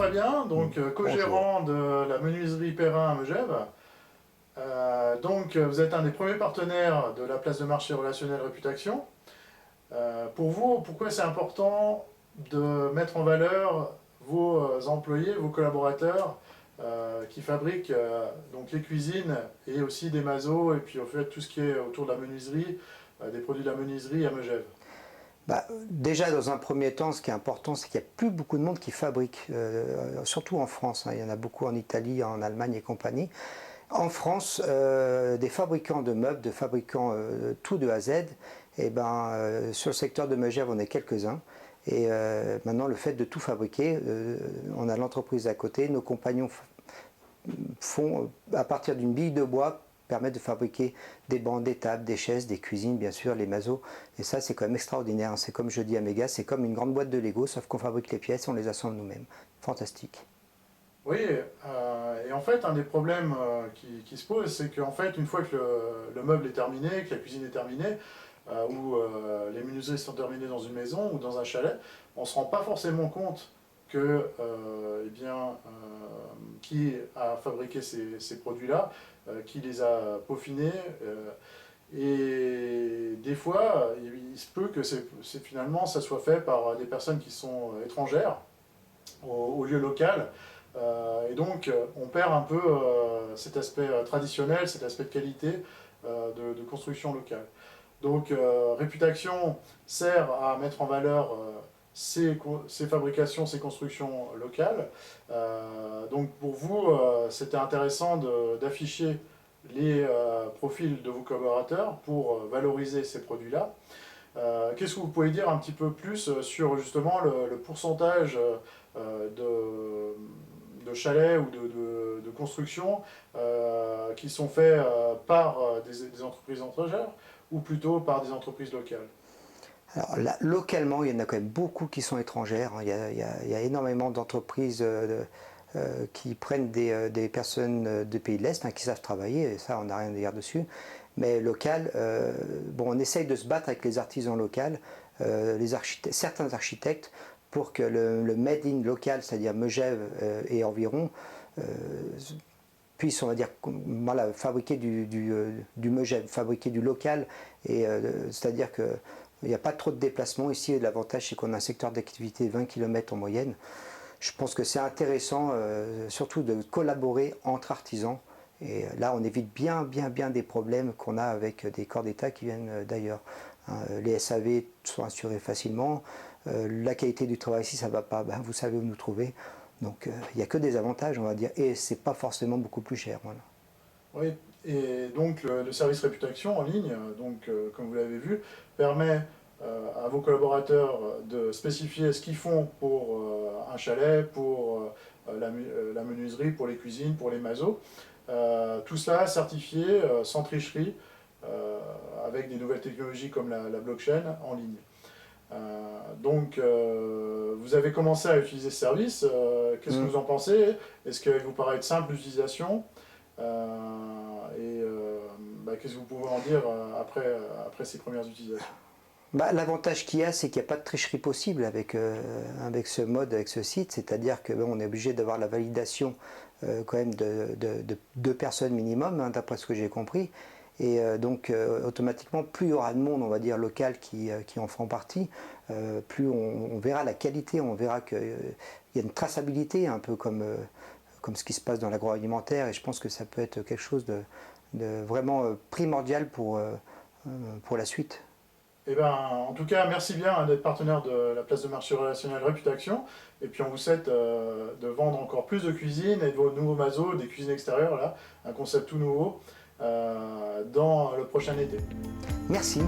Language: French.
Fabien, donc co-gérant de la menuiserie Perrin à Megève. Donc vous êtes un des premiers partenaires de la place de marché relationnel réputation. Pour vous, pourquoi c'est important de mettre en valeur vos employés, vos collaborateurs qui fabriquent donc les cuisines et aussi des masos et puis au fait tout ce qui est autour de la menuiserie, des produits de la menuiserie à Megève? Déjà, dans un premier temps, ce qui est important, c'est qu'il n'y a plus beaucoup de monde qui fabrique, surtout en France. Il y en a beaucoup en Italie, en Allemagne et compagnie. En France, des fabricants de meubles, de fabricants tout de A à Z, sur le secteur de Megève, on est quelques-uns. Et maintenant, le fait de tout fabriquer, on a l'entreprise à côté, nos compagnons font, à partir d'une bille de bois, permettent de fabriquer des bancs, des tables, des chaises, des cuisines, bien sûr, les masos. Et ça, c'est quand même extraordinaire. C'est comme je dis à mes gars, c'est comme une grande boîte de Lego, sauf qu'on fabrique les pièces, on les assemble nous-mêmes. Fantastique. Oui, et en fait, un des problèmes qui se pose, c'est qu'en fait, une fois que le meuble est terminé, que la cuisine est terminée, ou les menuiseries sont terminées dans une maison ou dans un chalet, on ne se rend pas forcément compte que, qui a fabriqué ces produits-là, qui les a peaufinés, et des fois, il se peut que finalement ça soit fait par des personnes qui sont étrangères au lieu local. Et donc, on perd un peu cet aspect traditionnel, cet aspect de qualité de construction locale. Donc, Réputation sert à mettre en valeur ces fabrications, ces constructions locales. Donc, pour vous, c'était intéressant d'afficher les profils de vos collaborateurs pour valoriser ces produits-là. Qu'est-ce que vous pouvez dire un petit peu plus sur justement le pourcentage de chalets ou de constructions qui sont faits par des entreprises étrangères ou plutôt par des entreprises locales? Alors là, localement, il y en a quand même beaucoup qui sont étrangères. Il y a énormément d'entreprises qui prennent des personnes de pays de l'Est qui savent travailler, et ça, on n'a rien à dire dessus. Mais local, on essaye de se battre avec les artisans locaux, certains architectes, pour que le made in local, c'est-à-dire Megève et environ, puisse, on va dire, fabriquer du Megève, fabriquer du local, et c'est-à-dire que il n'y a pas trop de déplacements ici. L'avantage, c'est qu'on a un secteur d'activité 20 km en moyenne. Je pense que c'est intéressant, surtout de collaborer entre artisans. Et là, on évite bien des problèmes qu'on a avec des corps d'État qui viennent d'ailleurs. Les SAV sont assurés facilement. La qualité du travail, si ça ne va pas, vous savez où nous trouver. Donc, il n'y a que des avantages, on va dire. Et ce n'est pas forcément beaucoup plus cher. Voilà. Oui, et donc le service réputation en ligne, donc, comme vous l'avez vu, permet à vos collaborateurs de spécifier ce qu'ils font pour un chalet, pour la menuiserie, pour les cuisines, pour les masos. Tout cela certifié, sans tricherie, avec des nouvelles technologies comme la blockchain en ligne. Donc, vous avez commencé à utiliser ce service. Qu'est-ce que vous en pensez? Est-ce qu'il vous paraît être simple d'utilisation? Qu'est-ce que vous pouvez en dire après ces premières utilisations? L'avantage qu'il y a, c'est qu'il n'y a pas de tricherie possible avec ce mode, avec ce site. C'est-à-dire qu'on est obligé d'avoir la validation quand même de 2 personnes minimum, d'après ce que j'ai compris. Et donc automatiquement, plus il y aura de monde, on va dire, local qui en feront partie, plus on verra la qualité, on verra qu'il y a une traçabilité, un peu comme ce qui se passe dans l'agroalimentaire. Et je pense que ça peut être quelque chose de vraiment primordial pour la suite. Eh ben, en tout cas, merci bien d'être partenaire de la place de marché relationnel Réputation. Et puis on vous souhaite de vendre encore plus de cuisines et de vos nouveaux masos, des cuisines extérieures, là, un concept tout nouveau, dans le prochain été. Merci.